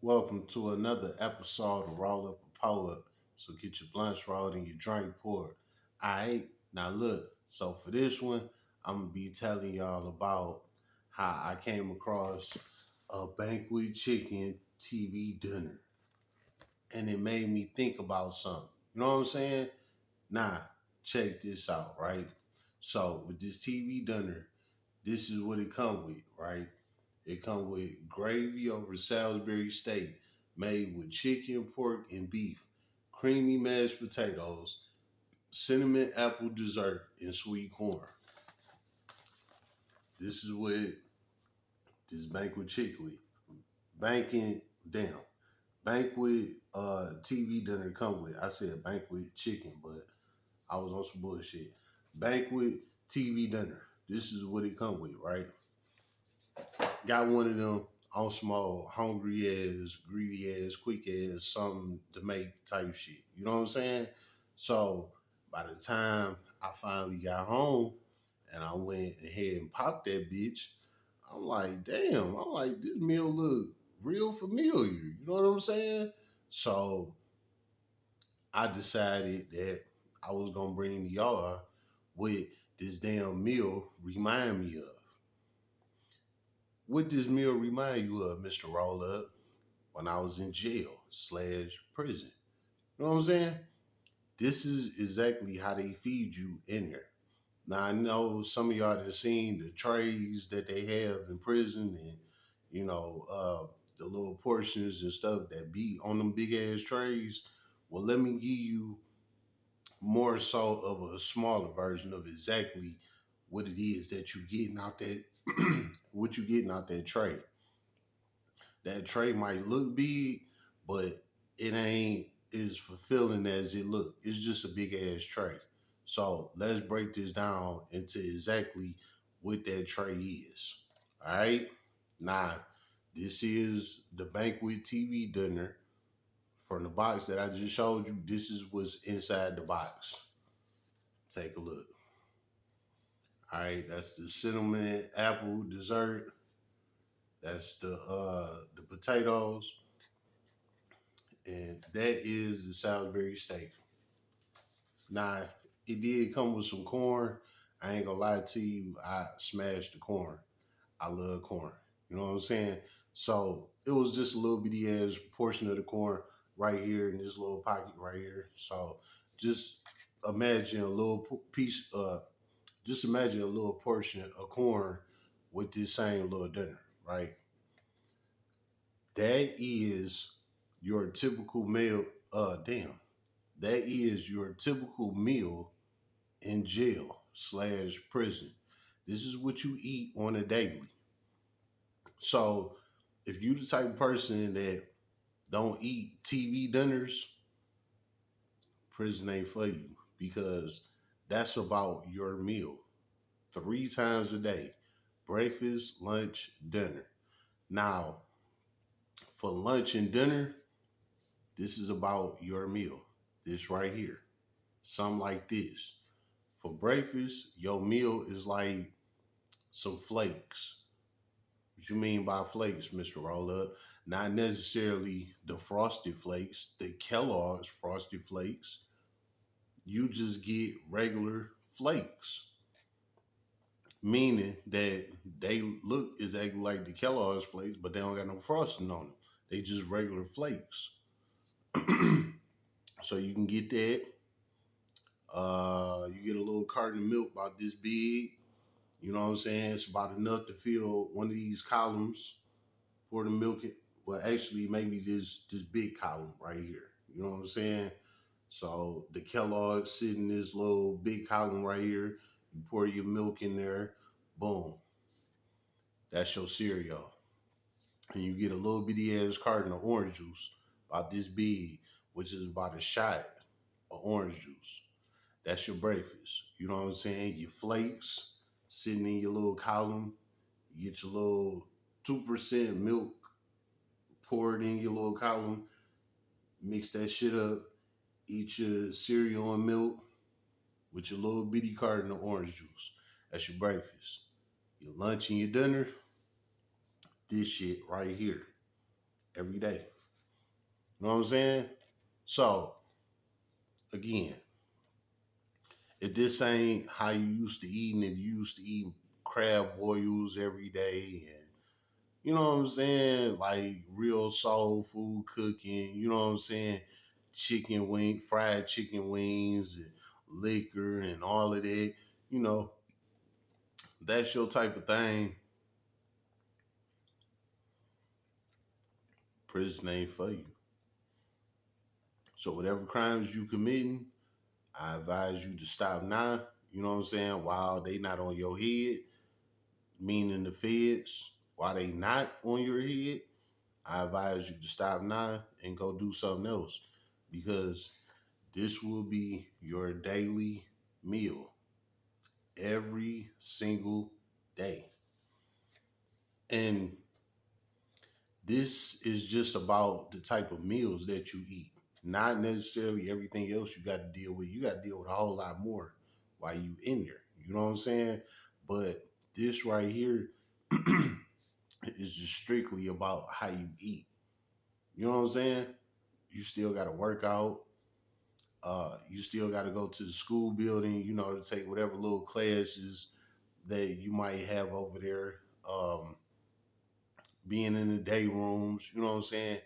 Welcome to another episode of Roll Up a Poet. So get your blunts rolled and your drink poured. Alright, now look. So for this one, I'm gonna be telling y'all about how I came across a banquet chicken TV dinner, and it made me think about something. You know what I'm saying? Nah, check this out, right? So with this TV dinner, this is what it come with, right? It come with gravy over Salisbury steak made with chicken, pork, and beef, creamy mashed potatoes, cinnamon apple dessert, and sweet corn. This is what this banquet chicken, banking damn banquet TV dinner come with. I said banquet chicken, but I was on some bullshit. Banquet TV dinner. This is what it come with, right? Got one of them on small, hungry ass, greedy ass, quick ass, something to make type shit. You know what I'm saying? So by the time I finally got home and I went ahead and popped that bitch, I'm like, damn, I'm like, this meal look real familiar. You know what I'm saying? So I decided that I was gonna bring y'all what this damn meal remind me of. What this meal remind you of, Mr. Roll Up? When I was in jail slash prison. You know what I'm saying? This is exactly how they feed you in there. Now I know some of y'all have seen the trays that they have in prison and you know, the little portions and stuff that be on them big ass trays. Well, let me give you more so of a smaller version of exactly what it is that you getting out that what you getting out that tray. That tray might look big, but it ain't as fulfilling as it look. It's just a big ass tray. So let's break this down into exactly what that tray is. All right. Now, this is the banquet TV dinner from the box that I just showed you. This is what's inside the box. Take a look. All right, that's the cinnamon apple dessert. That's the potatoes, and that is the Salisbury steak. Now, it did come with some corn. I ain't gonna lie to you, I smashed the corn. I love corn. You know what I'm saying? So it was just a little bitty ass portion of the corn right here in this little pocket right here. So just imagine a little piece. Just imagine a little portion of corn with this same little dinner, right? That is your typical meal. Damn. That is your typical meal in jail slash prison. This is what you eat on a daily. So if you the type of person that don't eat TV dinners, prison ain't for you because that's about your meal 3 times a day: breakfast, lunch, dinner. Now, for lunch and dinner, this is about your meal. This right here. Something like this. For breakfast, your meal is like some flakes. What you mean by flakes, Mr. Roll Up? Not necessarily the frosted flakes, the Kellogg's frosted flakes. You just get regular flakes, meaning that they look exactly like the Kellogg's flakes, but they don't got no frosting on them. They just regular flakes. So you can get that. You get a little carton of milk about this big. You know what I'm saying? It's about enough to fill one of these columns for the milk. Well, actually, maybe this big column right here. You know what I'm saying? So the Kellogg's sitting in this little big column right here. You pour your milk in there. Boom. That's your cereal. And you get a little bitty ass carton of orange juice, about this big, which is about a shot of orange juice. That's your breakfast. You know what I'm saying? Your flakes sitting in your little column. You get your little 2% milk, pour it in your little column, mix that shit up, eat your cereal and milk with your little bitty carton of orange juice. That's your breakfast. Your lunch and your dinner, this shit right here. every day. You know what I'm saying? So again, if this ain't how you used to eat, and if you used to eat crab boils every day, and you know what I'm saying, like real soul food cooking, you know what I'm saying, fried chicken wings, and liquor, and all of that, you know, that's your type of thing. Prison ain't for you. So whatever crimes you committing, I advise you to stop now. You know what I'm saying? While they not on your head, meaning the feds, while they not on your head, I advise you to stop now and go do something else, because this will be your daily meal every single day. And this is just about the type of meals that you eat, not necessarily everything else you got to deal with. You got to deal with a whole lot more while you in there. You know what I'm saying? But this right here is just strictly about how you eat. You know what I'm saying? You still got to work out. You still got to go to the school building, you know, to take whatever little classes that you might have over there. Being in the day rooms, you know what I'm saying?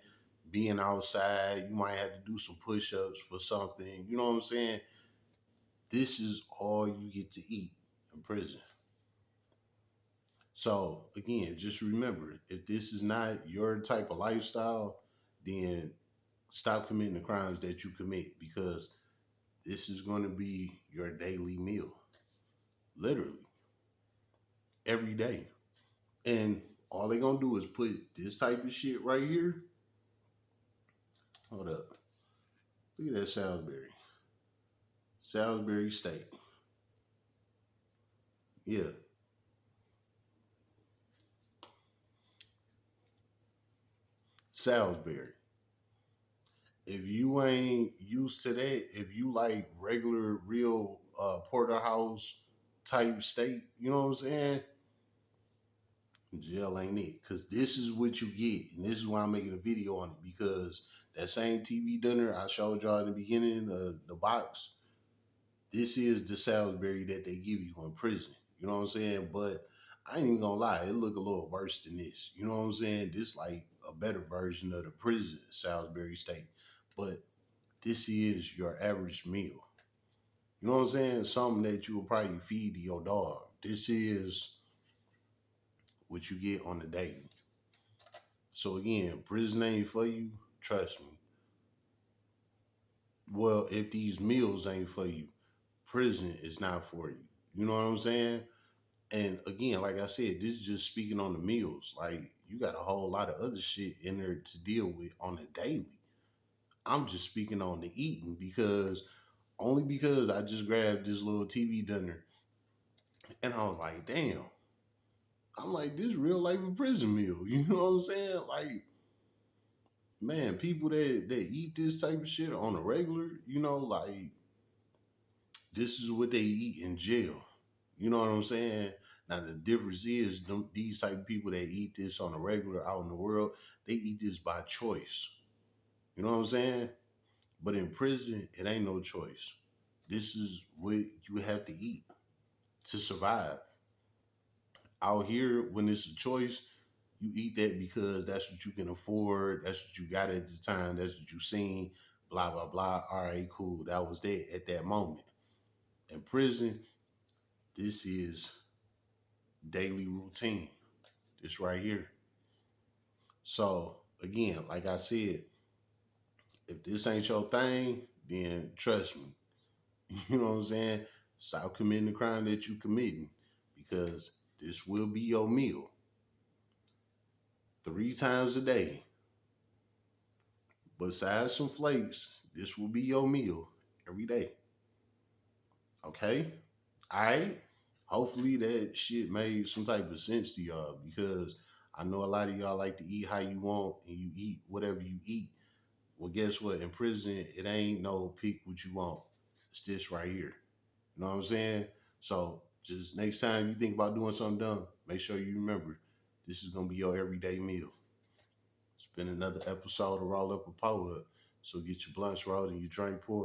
Being outside, you might have to do some push ups for something, you know what I'm saying? This is all you get to eat in prison. So, again, just remember, if this is not your type of lifestyle, then stop committing the crimes that you commit, because this is going to be your daily meal, literally, every day. And all they're going to do is put this type of shit right here. Hold up. Look at that Salisbury. Salisbury steak. Yeah, Salisbury. If you ain't used to that, if you like regular, real porterhouse type steak, you know what I'm saying? Jail ain't it. Cause this is what you get. And this is why I'm making a video on it. Because that same TV dinner I showed y'all in the beginning of the box, this is the Salisbury that they give you in prison. You know what I'm saying? But I ain't even gonna lie, it look a little worse than this. You know what I'm saying? This like a better version of the prison Salisbury steak. But this is your average meal. You know what I'm saying? Something that you will probably feed to your dog. This is what you get on the daily. So again, prison ain't for you. Trust me. Well, if these meals ain't for you, prison is not for you. You know what I'm saying? And again, like I said, this is just speaking on the meals. Like you got a whole lot of other shit in there to deal with on a daily. I'm just speaking on the eating, because only because I just grabbed this little TV dinner and I was like, damn, I'm like, this real life a prison meal. You know what I'm saying? Like, man, people that eat this type of shit on a regular, you know, like this is what they eat in jail. You know what I'm saying? Now the difference is these type of people that eat this on a regular out in the world, they eat this by choice. You know what I'm saying? But in prison, it ain't no choice. This is what you have to eat to survive. Out here, when it's a choice, you eat that because that's what you can afford. That's what you got at the time. That's what you seen. Blah blah blah. All right, cool. That was that at that moment. In prison, this is daily routine. This right here. So again, like I said, if this ain't your thing, then trust me. You know what I'm saying? Stop committing the crime that you committing, because this will be your meal 3 times a day. Besides some flakes, this will be your meal every day. Okay? All right? Hopefully that shit made some type of sense to y'all, because I know a lot of y'all like to eat how you want and you eat whatever you eat. Well, guess what? In prison, it ain't no pick what you want. It's this right here. You know what I'm saying? So just next time you think about doing something dumb, make sure you remember this is gonna be your everyday meal. It's been another episode of Roll Up a Pour Up. So get your blunts rolled and your drink poured.